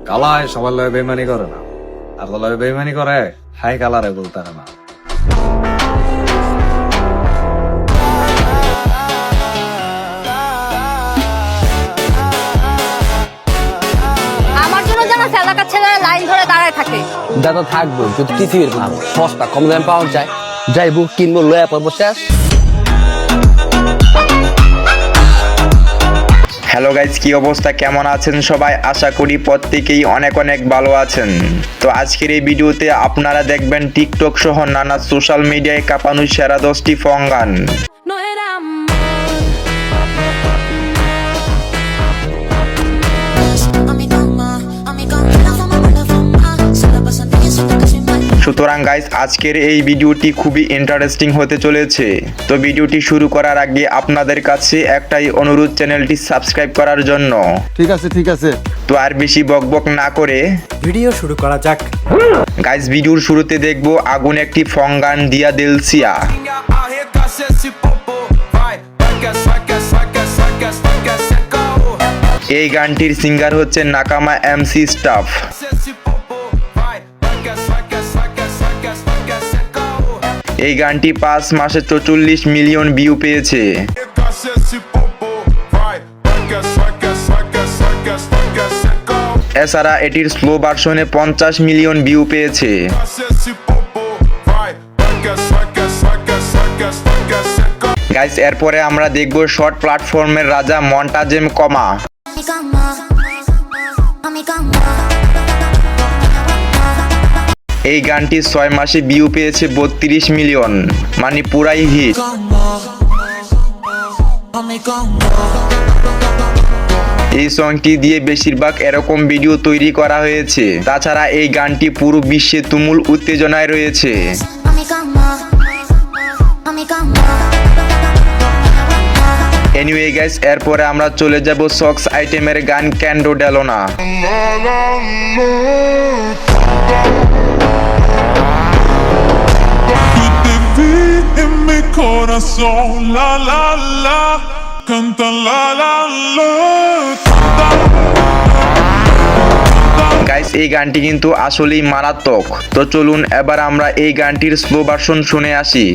কালায় সবার লগে বেইমানি করে না, আর লগে বেইমানি করে হাই কালারে বলতে না। আমার জন্য জানা এলাকার ছেলেরা লাইন ধরে দাঁড়ায় থাকে। দাদা থাকবো যদি পৃথিবীর মাল সস্তা কম দামে পাওয়া যায়, যাইবো কিনবো লয়া পড়বো শেষ। হ্যালো গাইজ, কি অবস্থা, কেমন আছেন সবাই? আশা করি প্রত্যেকেই অনেক অনেক ভালো আছেন। তো আজকের এই ভিডিওতে আপনারা দেখবেন টিকটক সহ নানা সোশ্যাল মিডিয়ায় কাঁপানো সেরা 10টি ফং গান। সুতরাং গাইজ, আজকের এই ভিডিওটি খুবই ইন্টারেস্টিং হতে চলেছে। তো ভিডিওটি শুরু করার আগে আপনাদের কাছে একটাই অনুরোধ, চ্যানেলটি সাবস্ক্রাইব করার জন্য। ঠিক আছে। তো আর বেশি বকবক না করে ভিডিও শুরু করা যাক। গাইজ, ভিডিওর শুরুতে দেখবো আগুন একটি ফং গান দিয়া দিলসিয়া। এই গানটির সিঙ্গার হচ্ছে নাকামা এমসি স্টাফ। এই গানটি 5 মাসে 44 মিলিয়ন ভিউ পেয়েছে। এছাড়া এটির স্লো ভার্সনে 50 মিলিয়ন ভিউ পেয়েছে। গাইস, এরপরে আমরা দেখব শর্ট প্ল্যাটফর্মের রাজা মন্টাজেম কমা। এই গানটি 6 মাসে ভিউ পেয়েছে 32 মিলিয়ন, মানে পুরাই হিট। এই সংটি দিয়ে বেশিরভাগ এরকম ভিডিও তৈরি করা হয়েছে। তাছাড়া এই গানটি পুরো বিশ্বে তুমুল উত্তেজনায় রয়েছে। এনিওয়ে গাইস, এরপরে আমরা চলে যাব সক্স আইটেমের গান ক্যান্ডো ডেলোনা। গাইস, এই গানটি কিন্তু আসলেই মারাত্মক। তো চলুন এবার আমরা এই গানটির স্লো ভার্সন শুনে আসি।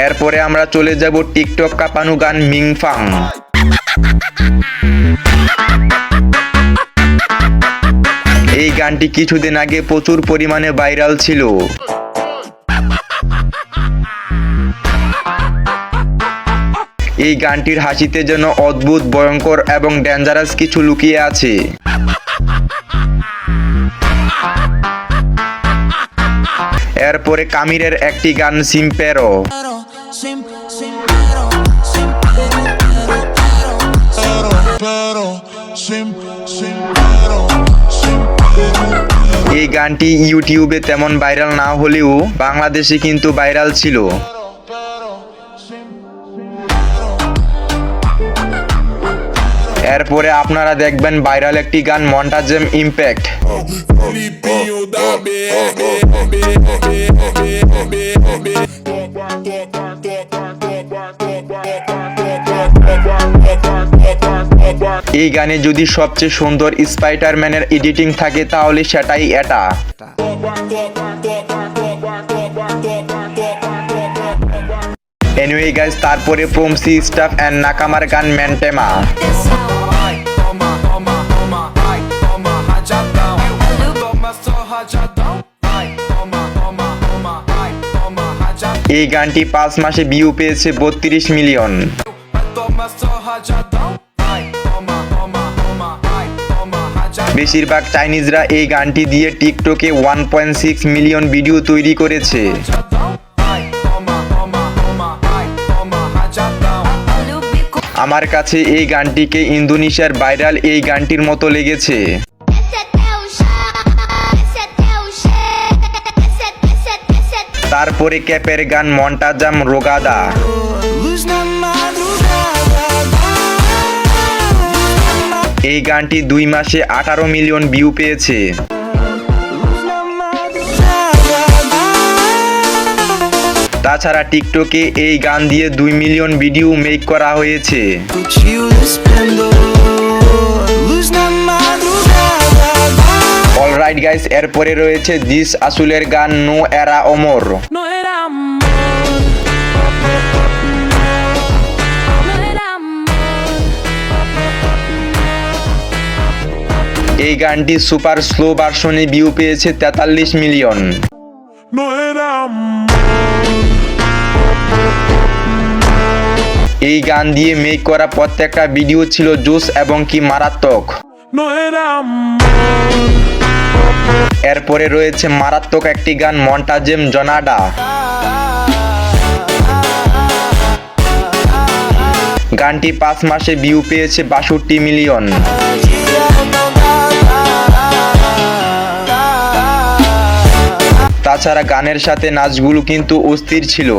এরপরে আমরা চলে যাব টিকটক কাঁপানো গান মিংফাং। এই গানটি কিছুদিন আগে প্রচুর পরিমাণে ভাইরাল ছিল। এই গানটির হাসিতে যেন অদ্ভুত, ভয়ঙ্কর এবং ডেঞ্জারাস কিছু লুকিয়ে আছে। এরপরে কামিরের একটি গান সিম্পেরো। এই গানটি ইউটিউবে তেমন ভাইরাল না হলেও বাংলাদেশে কিন্তু ভাইরাল ছিল। এরপরে আপনারা দেখবেন ভাইরাল একটি গান মন্টাজেম ইম্প্যাক্ট। এই গানে যদি সবচেয়ে সুন্দর স্পাইডারম্যানের এডিটিং থাকে তাহলে সেটাই এটা। এনিওয়ে গাইস, তারপরে প্রমসি স্টাফ এন্ড নাকামার গান মেন্টেমা। এই গানটি 5 মাসে ভিউ পেয়েছে 32 মিলিয়ন। বেশিরভাগ চাইনিজরা এই গানটি দিয়ে টিকটকে 1.6 মিলিয়ন ভিডিও তৈরি করেছে। আমার কাছে এই গানটিকে ইন্দোনেশিয়ার ভাইরাল এই গানটির মতো লেগেছে। তারপরে ক্যাপের গান মন্টাজাম রোগাদা। এই গানটি 2 মাসে 18 মিলিয়ন ভিউ পেয়েছে। তাছাড়া টিকটকে এই গান দিয়ে 2 মিলিয়ন ভিডিও মেক করা হয়েছে। অলরাইট গাইস, এরপরে রয়েছে দিস আসুলের গান নো এরা অমর। এই গানটি সুপার স্লো ভার্সনে ভিউ পেয়েছে 43 মিলিয়ন। এই গান দিয়ে মেক করা প্রত্যেকটা ভিডিও ছিল জোস এবং কি মারাত্মক। এরপরে রয়েছে মারাত্মক একটি গান মন্টাজেম জনাডা। গানটি 5 মাসে ভিউ পেয়েছে 62 মিলিয়ন। তাছাড়া গানের সাথে নাচগুলো কিন্তু অস্থির ছিল।